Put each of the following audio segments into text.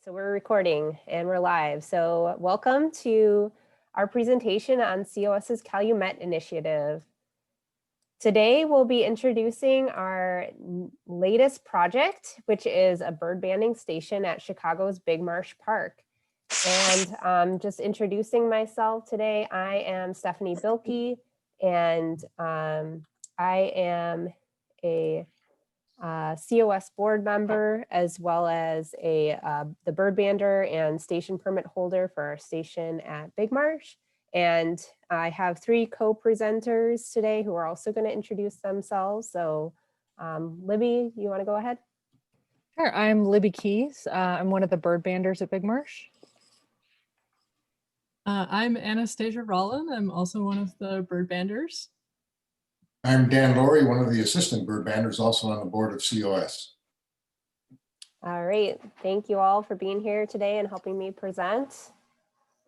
So we're recording and we're live. So welcome to our presentation on COS's Calumet initiative. Today we'll be introducing our latest project, which is a bird banding station at Chicago's Big Marsh Park. And just introducing myself today, I am Stephanie Bilke, and I am a COS board member, as well as the bird bander and station permit holder for our station at Big Marsh. And I have three co-presenters today who are also going to introduce themselves. So Libby, you want to go ahead? Sure, I'm Libby Keys. I'm one of the bird banders at Big Marsh. I'm Anastasia Rollin. I'm also one of the bird banders. I'm Dan Laurie, one of the assistant bird banders, also on the board of COS. All right, thank you all for being here today and helping me present.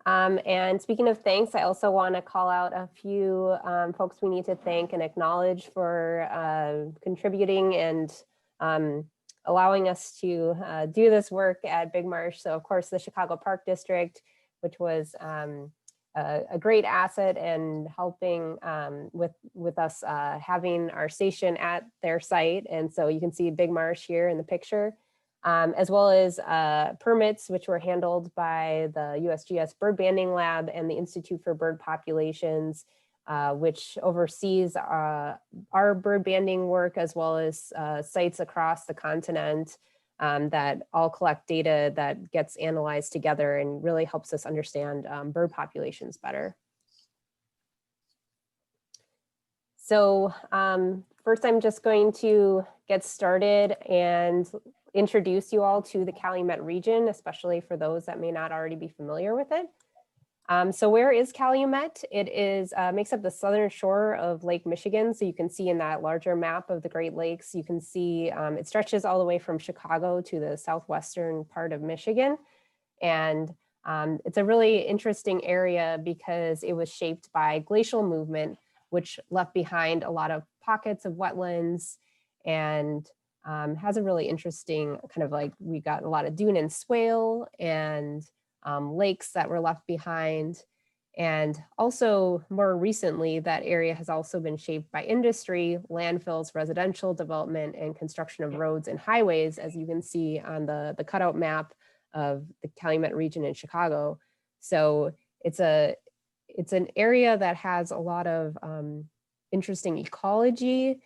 And speaking of thanks, I also want to call out a few folks we need to thank and acknowledge for contributing and allowing us to do this work at Big Marsh. So of course, the Chicago Park District, which was a great asset and helping with us having our station at their site. And so you can see Big Marsh here in the picture, as well as permits, which were handled by the USGS Bird Banding Lab and the Institute for Bird Populations, which oversees our bird banding work, as well as sites across the continent that all collect data that gets analyzed together and really helps us understand bird populations better. So first, I'm just going to get started and introduce you all to the Calumet region, especially for those that may not already be familiar with it. So where is Calumet? It is makes up the southern shore of Lake Michigan. So you can see in that larger map of the Great Lakes, you can see it stretches all the way from Chicago to the southwestern part of Michigan. And it's a really interesting area because it was shaped by glacial movement, which left behind a lot of pockets of wetlands and has a really interesting kind of like, we got a lot of dune and swale and lakes that were left behind. And also more recently, that area has also been shaped by industry, landfills, residential development, and construction of roads and highways, as you can see on the cutout map of the Calumet region in Chicago. So it's an area that has a lot of interesting ecology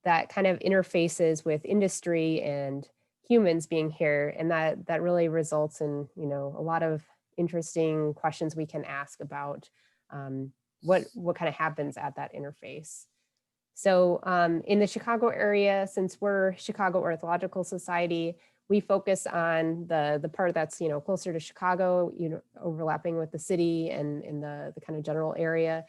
that kind of interfaces with industry and humans being here, and that really results in, you know, a lot of interesting questions we can ask about what kind of happens at that interface. So in the Chicago area, since we're Chicago Ornithological Society, we focus on the part that's, you know, closer to Chicago, you know, overlapping with the city and in the kind of general area.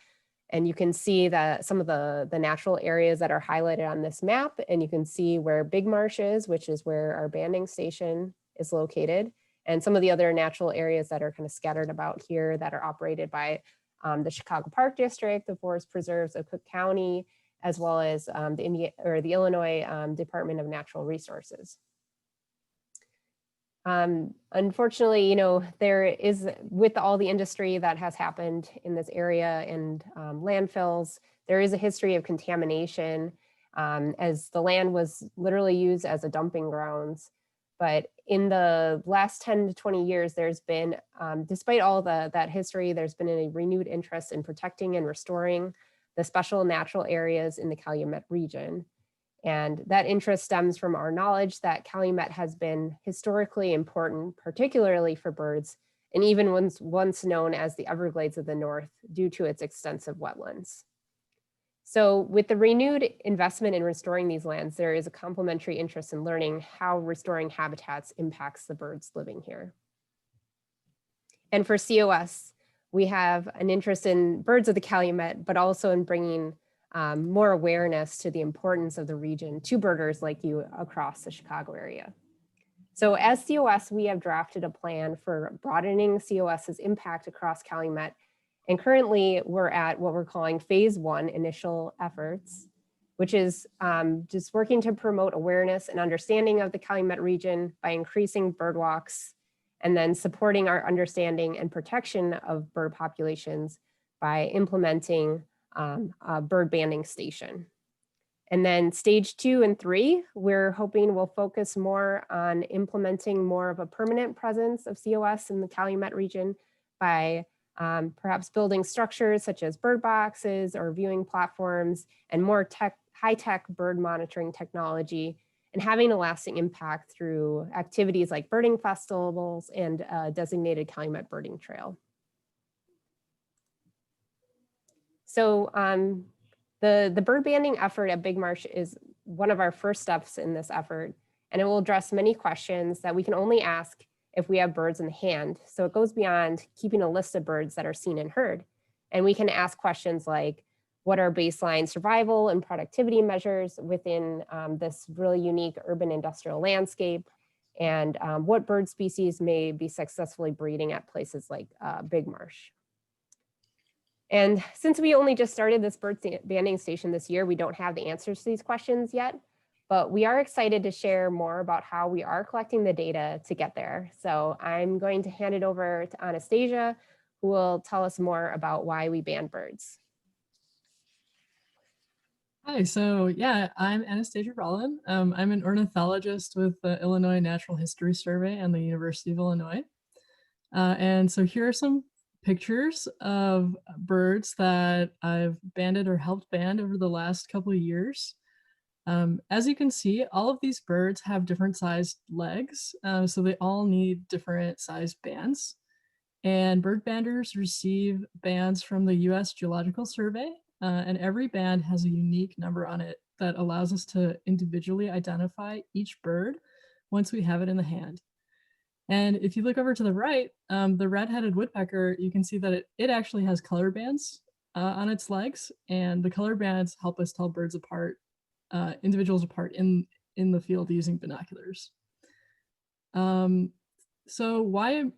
And you can see that some of the natural areas that are highlighted on this map, and you can see where Big Marsh is, which is where our banding station is located, and some of the other natural areas that are kind of scattered about here that are operated by the Chicago Park District, the Forest Preserves of Cook County, as well as the Illinois Department of Natural Resources. Unfortunately, you know, there is, with all the industry that has happened in this area and landfills, there is a history of contamination as the land was literally used as a dumping grounds. But in the last 10 to 20 years, there's been, despite all that history, there's been a renewed interest in protecting and restoring the special natural areas in the Calumet region. And that interest stems from our knowledge that Calumet has been historically important, particularly for birds, and even once known as the Everglades of the North due to its extensive wetlands. So with the renewed investment in restoring these lands, there is a complementary interest in learning how restoring habitats impacts the birds living here. And for COS, we have an interest in birds of the Calumet, but also in bringing more awareness to the importance of the region to birders like you across the Chicago area. So as COS, we have drafted a plan for broadening COS's impact across Calumet. And currently we're at what we're calling phase 1 initial efforts, which is just working to promote awareness and understanding of the Calumet region by increasing bird walks and then supporting our understanding and protection of bird populations by implementing a bird banding station. And then stage 2 and 3, we're hoping will focus more on implementing more of a permanent presence of COS in the Calumet region by perhaps building structures such as bird boxes or viewing platforms and more high-tech bird monitoring technology, and having a lasting impact through activities like birding festivals and a designated Calumet birding trail. So the bird banding effort at Big Marsh is one of our first steps in this effort, and it will address many questions that we can only ask if we have birds in the hand. So it goes beyond keeping a list of birds that are seen and heard. And we can ask questions like, what are baseline survival and productivity measures within this really unique urban industrial landscape? And what bird species may be successfully breeding at places like Big Marsh? And since we only just started this bird banding station this year, we don't have the answers to these questions yet, but we are excited to share more about how we are collecting the data to get there. So I'm going to hand it over to Anastasia, who will tell us more about why we band birds. Hi, so yeah, I'm Anastasia Rollin. I'm an ornithologist with the Illinois Natural History Survey and the University of Illinois. And so here are some pictures of birds that I've banded or helped band over the last couple of years. As you can see, all of these birds have different sized legs, so they all need different sized bands. And bird banders receive bands from the US Geological Survey, and every band has a unique number on it that allows us to individually identify each bird once we have it in the hand. And if you look over to the right, the red-headed woodpecker, you can see that it actually has color bands on its legs, and the color bands help us tell birds apart, individuals apart in the field using binoculars. So why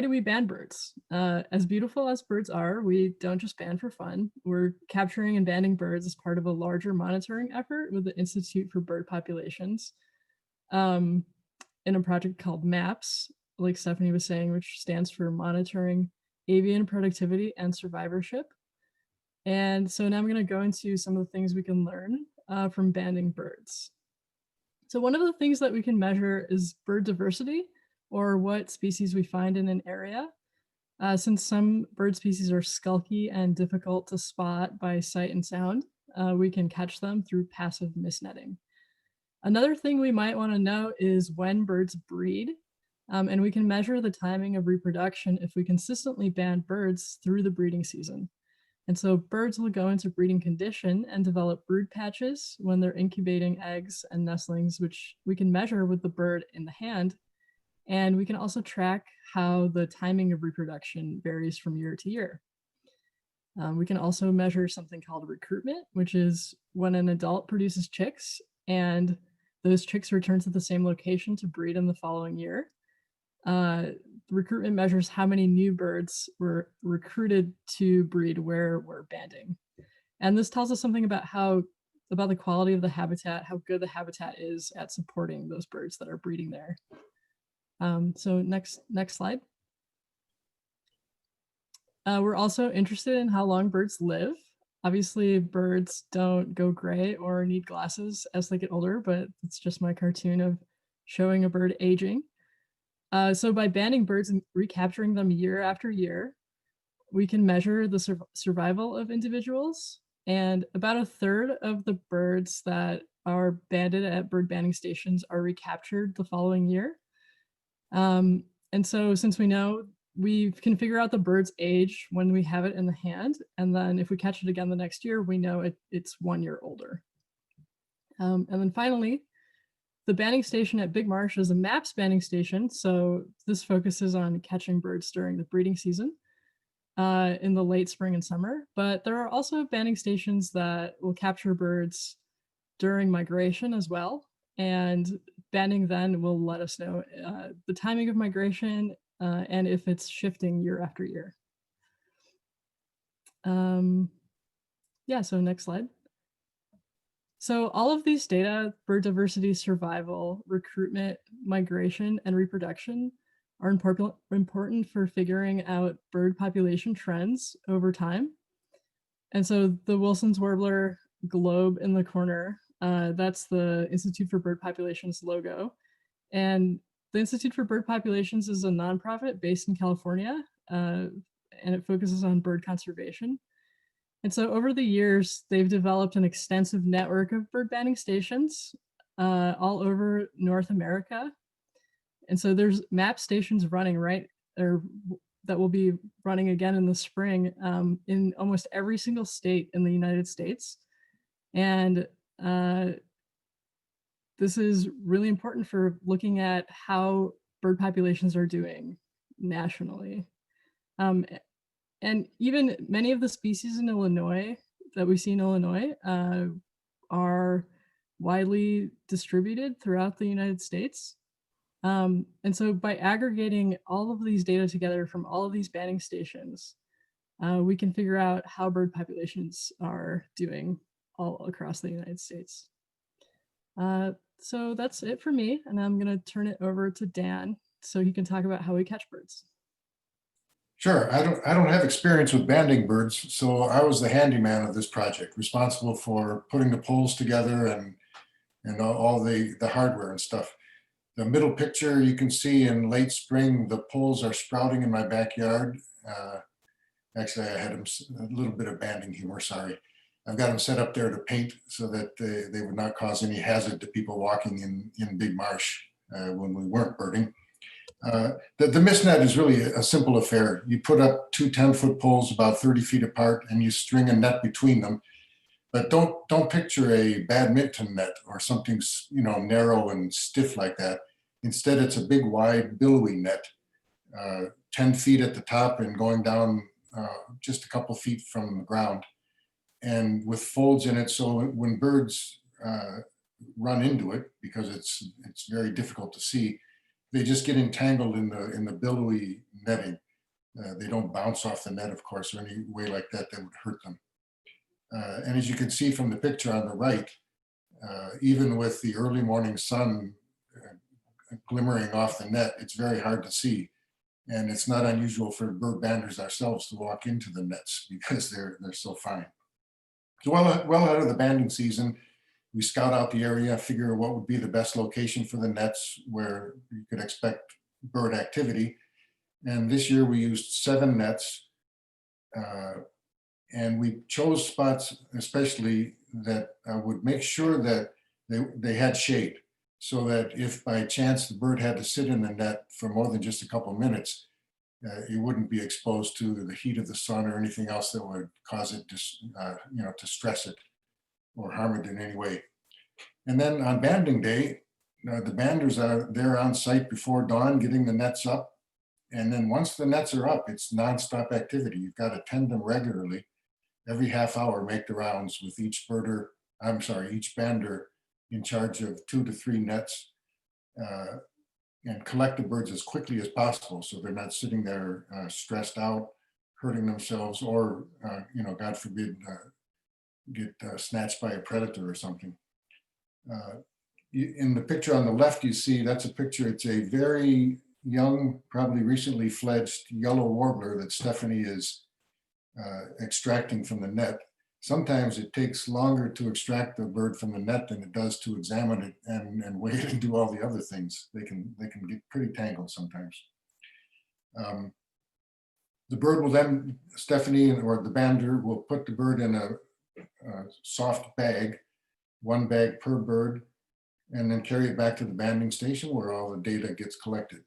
do we band birds? As beautiful as birds are, we don't just band for fun. We're capturing and banding birds as part of a larger monitoring effort with the Institute for Bird Populations in a project called MAPS, like Stephanie was saying, which stands for Monitoring Avian Productivity and Survivorship. And so now I'm going to go into some of the things we can learn from banding birds. So one of the things that we can measure is bird diversity, or what species we find in an area. Since some bird species are skulky and difficult to spot by sight and sound, we can catch them through passive misnetting. Another thing we might want to know is when birds breed, and we can measure the timing of reproduction if we consistently band birds through the breeding season. And so birds will go into breeding condition and develop brood patches when they're incubating eggs and nestlings, which we can measure with the bird in the hand. And we can also track how the timing of reproduction varies from year to year. We can also measure something called recruitment, which is when an adult produces chicks and those chicks return to the same location to breed in the following year. Recruitment measures how many new birds were recruited to breed where we're banding. And this tells us something about the quality of the habitat, how good the habitat is at supporting those birds that are breeding there. So next slide. We're also interested in how long birds live. Obviously, birds don't go gray or need glasses as they get older, but it's just my cartoon of showing a bird aging. So by banding birds and recapturing them year after year, we can measure the survival of individuals. And about a third of the birds that are banded at bird banding stations are recaptured the following year. And so since we know, we can figure out the bird's age when we have it in the hand. And then if we catch it again the next year, we know it's 1 year older. And then finally, the banding station at Big Marsh is a MAPS banding station. So this focuses on catching birds during the breeding season in the late spring and summer. But there are also banding stations that will capture birds during migration as well. And banding then will let us know the timing of migration and if it's shifting year after year. Yeah, so next slide. So all of these data, bird diversity, survival, recruitment, migration, and reproduction, are important for figuring out bird population trends over time. And so the Wilson's Warbler globe in the corner, that's the Institute for Bird Populations logo. And the Institute for Bird Populations is a nonprofit based in California, and it focuses on bird conservation. And so over the years, they've developed an extensive network of bird banding stations all over North America. And so there's map stations running that will be running again in the spring in almost every single state in the United States. And this is really important for looking at how bird populations are doing nationally. And even many of the species in Illinois that we see in Illinois are widely distributed throughout the United States. And so by aggregating all of these data together from all of these banding stations, we can figure out how bird populations are doing all across the United States. So that's it for me, and I'm gonna turn it over to Dan so he can talk about how we catch birds. Sure, I don't have experience with banding birds, so I was the handyman of this project, responsible for putting the poles together and all the hardware and stuff. The middle picture you can see in late spring, the poles are sprouting in my backyard. Actually, I had a little bit of banding humor, sorry. I've got them set up there to paint so that they would not cause any hazard to people walking in Big Marsh when we weren't birding. The mist net is really a simple affair. You put up two 10-foot poles about 30 feet apart and you string a net between them. But don't picture a badminton net or something, you know, narrow and stiff like that. Instead, it's a big, wide, billowy net, 10 feet at the top and going down just a couple feet from the ground, and with folds in it. So when birds run into it, because it's very difficult to see, they just get entangled in the billowy netting. They don't bounce off the net, of course, or any way like that that would hurt them. And as you can see from the picture on the right, even with the early morning sun glimmering off the net, it's very hard to see. And it's not unusual for bird banders ourselves to walk into the nets because they're so fine. So well ahead of the banding season, we scout out the area, figure what would be the best location for the nets where you could expect bird activity. And this year we used 7 nets. And we chose spots especially that would make sure that they had shade, so that if by chance the bird had to sit in the net for more than just a couple minutes, it wouldn't be exposed to the heat of the sun or anything else that would cause it to, to stress it or harm it in any way. And then on banding day, the banders are there on site before dawn, getting the nets up. And then once the nets are up, it's nonstop activity. You've got to tend them regularly. Every half hour, make the rounds with each bander in charge of 2 to 3 nets, and collect the birds as quickly as possible so they're not sitting there stressed out, hurting themselves, or, God forbid, get snatched by a predator or something. In the picture on the left, you see that's a picture. It's a very young, probably recently fledged yellow warbler that Stephanie is extracting from the net. Sometimes it takes longer to extract the bird from the net than it does to examine it and weigh it and do all the other things. They can get pretty tangled sometimes. The bird will then, Stephanie or the bander will put the bird in a soft bag, 1 bag per bird, and then carry it back to the banding station where all the data gets collected.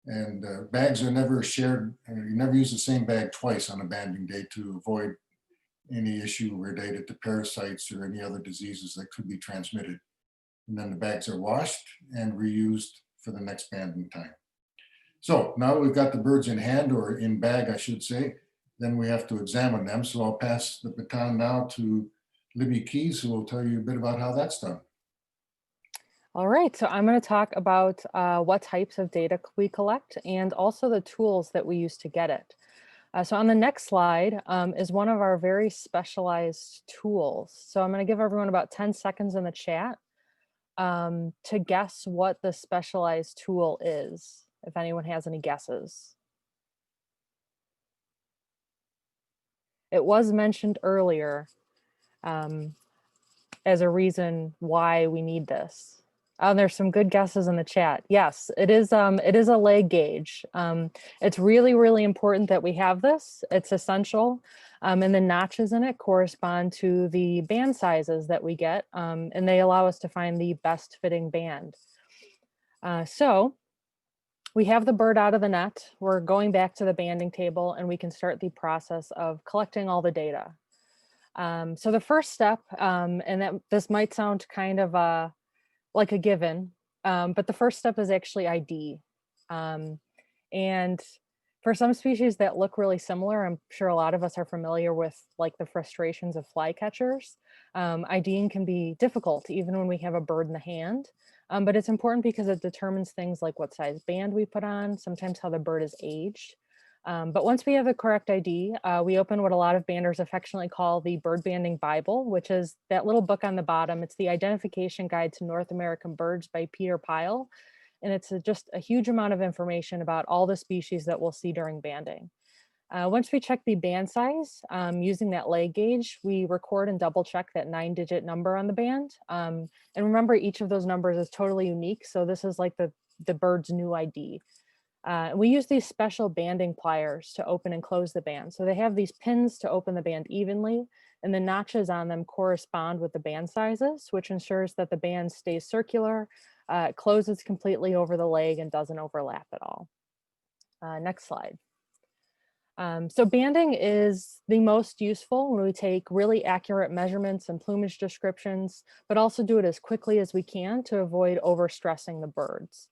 And bags are never shared. You never use the same bag twice on a banding day to avoid any issue related to parasites or any other diseases that could be transmitted. And then the bags are washed and reused for the next banding time. So now we've got the birds in hand, or in bag, I should say, then we have to examine them. So I'll pass the baton now to Libby Keys, who will tell you a bit about how that's done. All right, so I'm going to talk about what types of data we collect and also the tools that we use to get it. So on the next slide is one of our very specialized tools. So I'm going to give everyone about 10 seconds in the chat to guess what the specialized tool is. if anyone has any guesses. It was mentioned earlier as a reason why we need this. There's some good guesses in the chat. Yes, it is a leg gauge. It's really, really important that we have this. It's essential. And the notches in it correspond to the band sizes that we get, and they allow us to find the best fitting band. So we have the bird out of the net. We're going back to the banding table, and we can start the process of collecting all the data. So the first step, and that this might sound kind of like a given, but the first step is actually ID. And for some species that look really similar, I'm sure a lot of us are familiar with like the frustrations of flycatchers. IDing can be difficult even when we have a bird in the hand, but it's important because it determines things like what size band we put on, sometimes how the bird is aged. But once we have the correct ID, we open what a lot of banders affectionately call the Bird Banding Bible, which is that little book on the bottom. It's the Identification Guide to North American Birds by Peter Pyle. And it's just a huge amount of information about all the species that we'll see during banding. Once we check the band size, using that leg gauge, we record and double check that 9-digit number on the band. And remember, each of those numbers is totally unique. So this is like the bird's new ID. We use these special banding pliers to open and close the band. So they have these pins to open the band evenly, and the notches on them correspond with the band sizes, which ensures that the band stays circular, closes completely over the leg, and doesn't overlap at all. Next slide. So banding is the most useful when we take really accurate measurements and plumage descriptions, but also do it as quickly as we can to avoid overstressing the birds.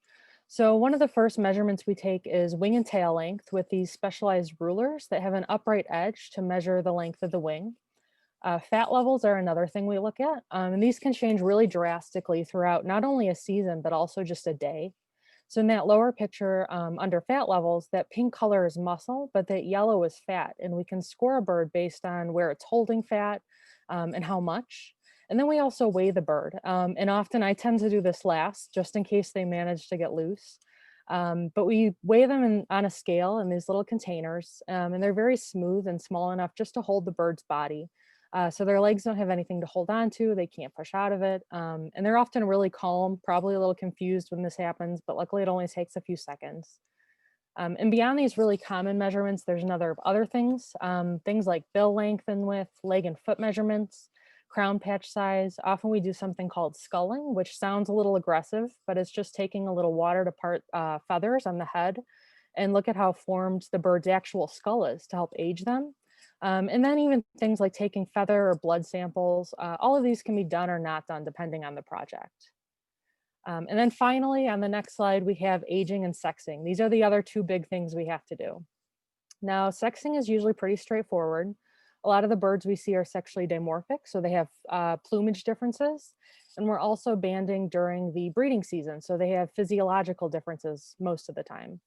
So one of the first measurements we take is wing and tail length with these specialized rulers that have an upright edge to measure the length of the wing. Fat levels are another thing we look at, and these can change really drastically throughout not only a season, but also just a day. So in that lower picture under fat levels, that pink color is muscle, but that yellow is fat, and we can score a bird based on where it's holding fat and how much. And then we also weigh the bird. And often I tend to do this last, just in case they manage to get loose. But we weigh them on a scale in these little containers, and they're very smooth and small enough just to hold the bird's body. So their legs don't have anything to hold on to, they can't push out of it. And they're often really calm, probably a little confused when this happens, but luckily it only takes a few seconds. And beyond these really common measurements, there's other things, things like bill length and width, leg and foot measurements, crown patch size. Often we do something called sculling, which sounds a little aggressive, but it's just taking a little water to part feathers on the head and look at how formed the bird's actual skull is to help age them. And then even things like taking feather or blood samples, all of these can be done or not done depending on the project. And then finally, on the next slide, we have aging and sexing. These are the other two big things we have to do. Now, sexing is usually pretty straightforward. A lot of the birds we see are sexually dimorphic, so they have plumage differences. And we're also banding during the breeding season, so they have physiological differences most of the time.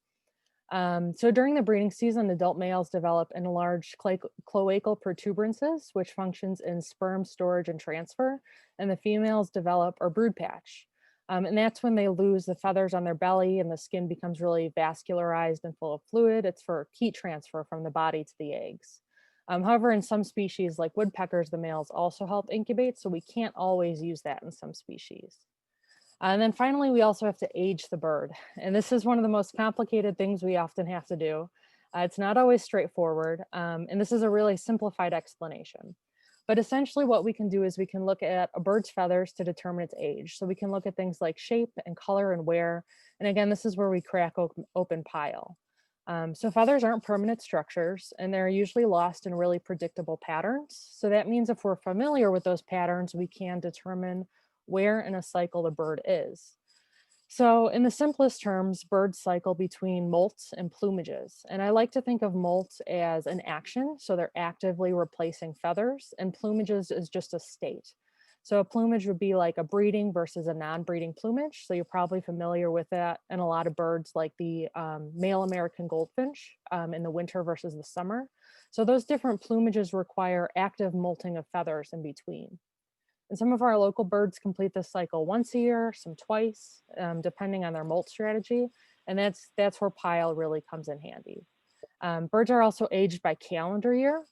So during the breeding season, adult males develop enlarged cloacal protuberances, which functions in sperm storage and transfer, and the females develop a brood patch. And that's when they lose the feathers on their belly and the skin becomes really vascularized and full of fluid. It's for heat transfer from the body to the eggs. However, in some species like woodpeckers, the males also help incubate, so we can't always use that in some species. And then finally, we also have to age the bird. And this is one of the most complicated things we often have to do. It's not always straightforward, and this is a really simplified explanation. But essentially what we can do is we can look at a bird's feathers to determine its age. So we can look at things like shape and color and wear. And again, this is where we crack open pile. So feathers aren't permanent structures, and they're usually lost in really predictable patterns. So that means if we're familiar with those patterns, we can determine where in a cycle the bird is. So in the simplest terms, birds cycle between molts and plumages. And I like to think of molts as an action. So they're actively replacing feathers, and plumages is just a state. So a plumage would be like a breeding versus a non-breeding plumage. So you're probably familiar with that in a lot of birds like the male American goldfinch in the winter versus the summer. So those different plumages require active molting of feathers in between. And some of our local birds complete this cycle once a year, some twice, depending on their molt strategy. And that's where pile really comes in handy. Birds are also aged by calendar year.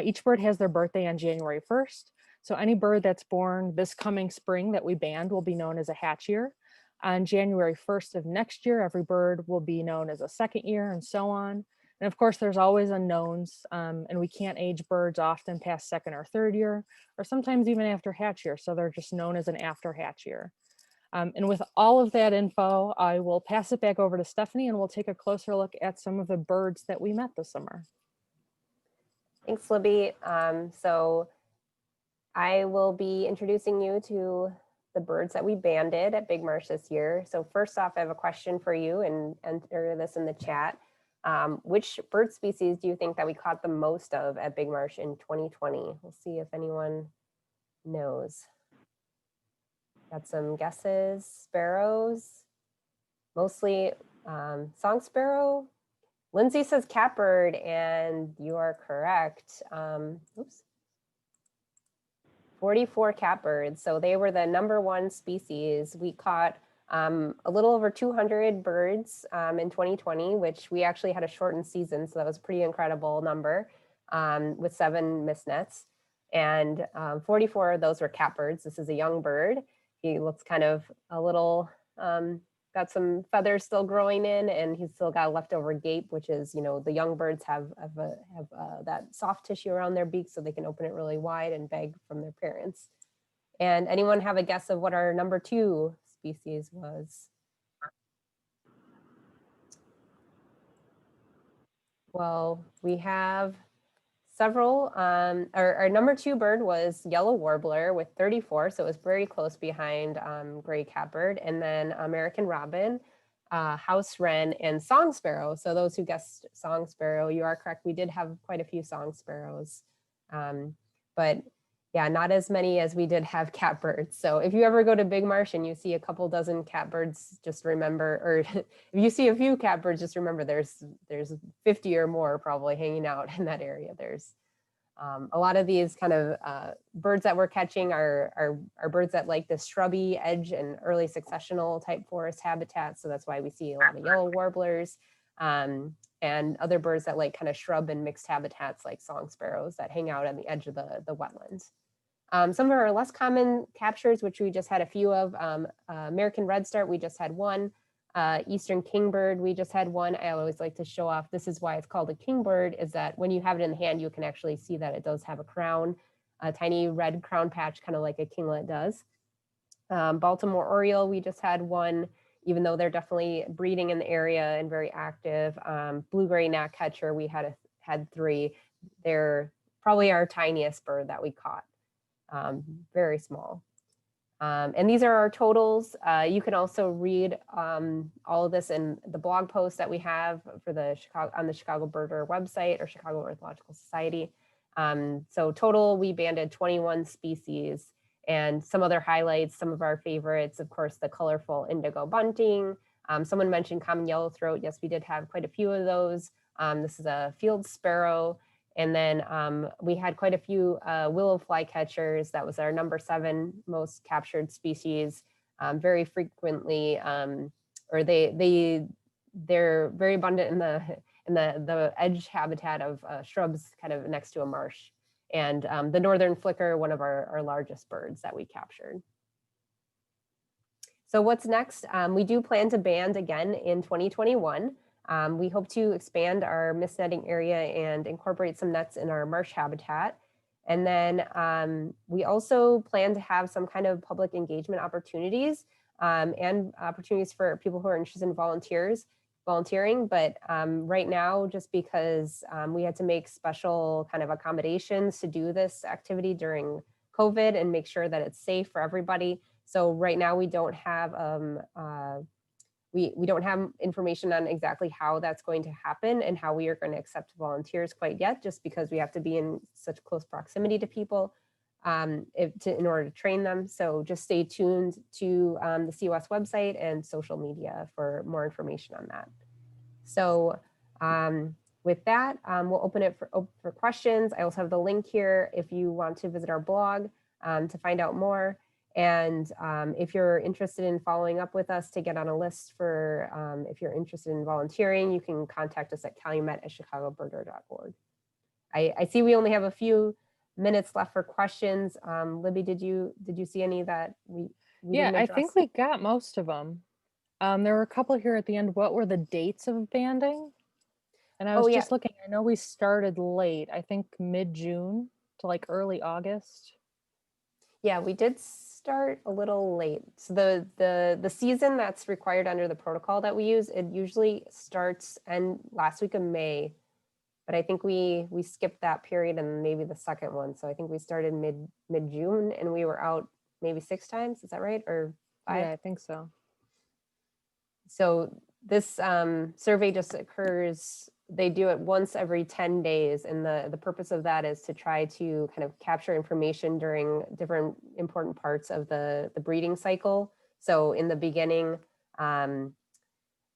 Each bird has their birthday on January 1st. So any bird that's born this coming spring that we banned will be known as a hatch year. On January 1st of next year, every bird will be known as a second year, and so on. And of course, there's always unknowns, and we can't age birds often past second or third year, or sometimes even after hatch year. So they're just known as an after hatch year. And with all of that info, I will pass it back over to Stephanie, and we'll take a closer look at some of the birds that we met this summer. Thanks, Libby. So I will be introducing you to the birds that we banded at Big Marsh this year. So first off, I have a question for you, and enter this in the chat. Which bird species do you think that we caught the most of at Big Marsh in 2020? We'll see if anyone knows. Got some guesses. Sparrows, mostly song sparrow. Lindsay says catbird, and you are correct. Oops. 44 catbirds. So they were the #1 species. We caught a little over 200 birds in 2020, which we actually had a shortened season. So that was a pretty incredible number with 7 mist nets. And 44 of those were catbirds. This is a young bird. He looks kind of a little, got some feathers still growing in, and he's still got a leftover gape, which is, you know, the young birds have that soft tissue around their beak so they can open it really wide and beg from their parents. And anyone have a guess of what our #2 species was? Well, we have several. Our #2 bird was yellow warbler with 34, so it was very close behind gray catbird, and then American robin, house wren, and song sparrow. So those who guessed song sparrow, you are correct. We did have quite a few song sparrows, but yeah, not as many as we did have catbirds. So if you ever go to Big Marsh and you see a couple dozen catbirds, just remember, or if you see a few catbirds, just remember there's 50 or more probably hanging out in that area. There's a lot of these kind of birds that we're catching are birds that like the shrubby edge and early successional type forest habitat. So that's why we see a lot of yellow warblers and other birds that like kind of shrub and mixed habitats like song sparrows that hang out on the edge of the wetlands. Some of our less common captures, which we just had a few of, American redstart, we just had one. Eastern kingbird, we just had one. I always like to show off, this is why it's called a kingbird, is that when you have it in the hand, you can actually see that it does have a crown, a tiny red crown patch, kind of like a kinglet does. Baltimore oriole, we just had one, even though they're definitely breeding in the area and very active. Blue-gray gnatcatcher, we had 3. They're probably our tiniest bird that we caught. Very small. And these are our totals. You can also read all of this in the blog post that we have for on the Chicago Birder website or Chicago Ornithological Society. So total, we banded 21 species, and some other highlights, some of our favorites, of course, the colorful indigo bunting. Someone mentioned common yellowthroat. Yes, we did have quite a few of those. This is a field sparrow. And then we had quite a few willow flycatchers. That was our #7 most captured species. Very frequently, or they're very abundant in the edge habitat of shrubs, kind of next to a marsh. And the northern flicker, one of our largest birds that we captured. So what's next? We do plan to band again in 2021. We hope to expand our mist netting area and incorporate some nets in our marsh habitat. And then we also plan to have some kind of public engagement opportunities and opportunities for people who are interested in volunteering. But right now, just because we had to make special kind of accommodations to do this activity during COVID and make sure that it's safe for everybody. So right now we don't have we don't have information on exactly how that's going to happen and how we are going to accept volunteers quite yet, just because we have to be in such close proximity to people in order to train them. So just stay tuned to the COS website and social media for more information on that. So with that, we'll open it for questions. I also have the link here if you want to visit our blog to find out more. And if you're interested in following up with us to get on a list for, if you're interested in volunteering, you can contact us at calumet@chicagobirder.org. I see we only have a few minutes left for questions. Libby, did you see any that we Yeah, didn't I address? think we got most of them. There were a couple here at the end. What were the dates of banding? And I Oh, was yeah. just looking, I know we started late, I think mid-June to like early August. Yeah, we did start a little late. So the season that's required under the protocol that we use, it usually starts last week of May. But I think we skipped that period and maybe the second one. So I think we started mid-June and we were out maybe 6 times. Is that right? Or 5? Yeah, I think so. So this survey just occurs, they do it once every 10 days. And the purpose of that is to try to kind of capture information during different important parts of the breeding cycle. So in the beginning,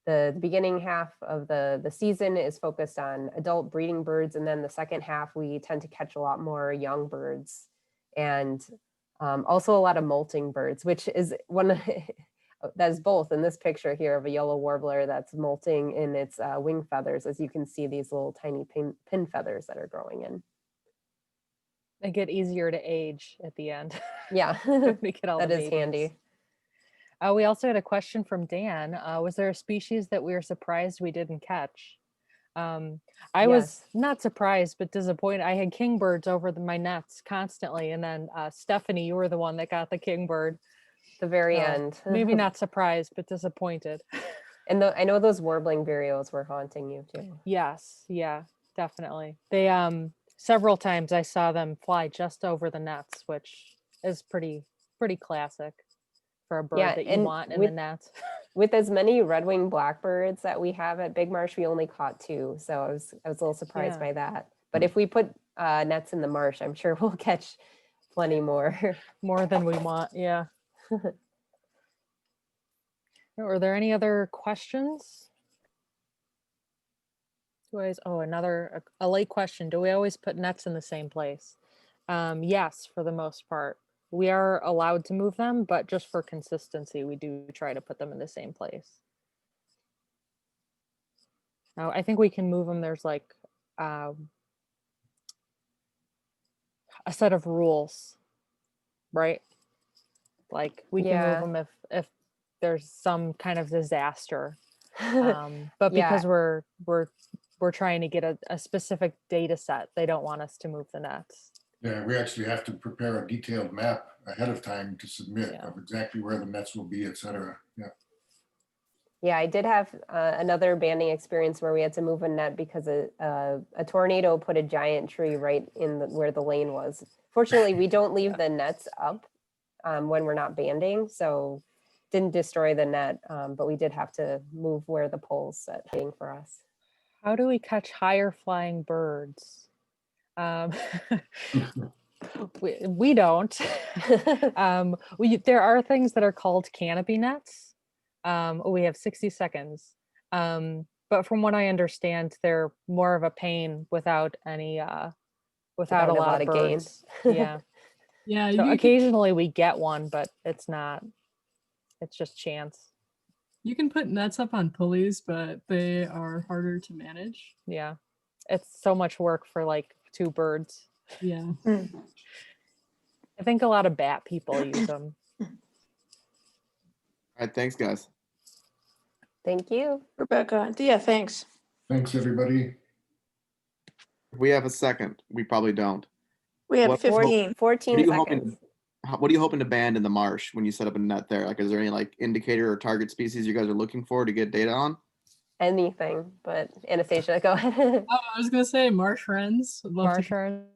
the beginning half of the season is focused on adult breeding birds. And then the second half, we tend to catch a lot more young birds and also a lot of molting birds, which is that's both in this picture here of a yellow warbler that's molting in its wing feathers. As you can see, these little tiny pin feathers that are growing in. They get easier to age at the end. Yeah, We get all that the is babies. handy. We also had a question from Dan. Was there a species that we were surprised we didn't catch? I was not surprised, but disappointed. I had kingbirds over my nets constantly. And then Stephanie, you were the one that got the kingbird. The very end. Maybe not surprised, but disappointed. And I know those warbling vireos were haunting you too. Yes, yeah, definitely. They several times I saw them fly just over the nets, which is pretty classic for a bird that you want in the nets. With as many red-winged blackbirds that we have at Big Marsh, we only caught 2. So I was a little surprised by that. But if we put nets in the marsh, I'm sure we'll catch plenty more. More than we want, yeah. Are there any other questions? Another a late question. Do we always put nets in the same place? Yes, for the most part. We are allowed to move them, but just for consistency, we do try to put them in the same place. Now, I think we can move them. There's like a set of rules, right? Like we can move them if there's some kind of disaster. But because we're trying to get a specific data set, they don't want us to move the nets. Yeah, we actually have to prepare a detailed map ahead of time to submit of exactly where the nets will be, et cetera. Yeah. Yeah, I did have another banding experience where we had to move a net because a tornado put a giant tree right in where the lane was. Fortunately, we don't leave the nets up when we're not banding, so didn't destroy the net, but we did have to move where the poles set waiting for us. How do we catch higher flying birds? We don't. There are things that are called canopy nets. We have 60 seconds. But from what I understand, they're more of a pain without a lot of birds. Yeah. Yeah. So occasionally we get one, but it's just chance. You can put nets up on pulleys, but they are harder to manage. Yeah. It's so much work for like 2 birds. Yeah. I think a lot of bat people use them. All right, thanks, guys. Thank you. Rebecca. Yeah, thanks. Thanks, everybody. We have a second. We probably don't. We have What- 15. 14 What are you seconds. What are you hoping to band in the marsh when you set up a net there? Like, is there any like indicator or target species you guys are looking for to get data on? Anything, but Anastasia, go ahead. Oh, I was gonna say marsh wrens. I'd love to Marsh wrens.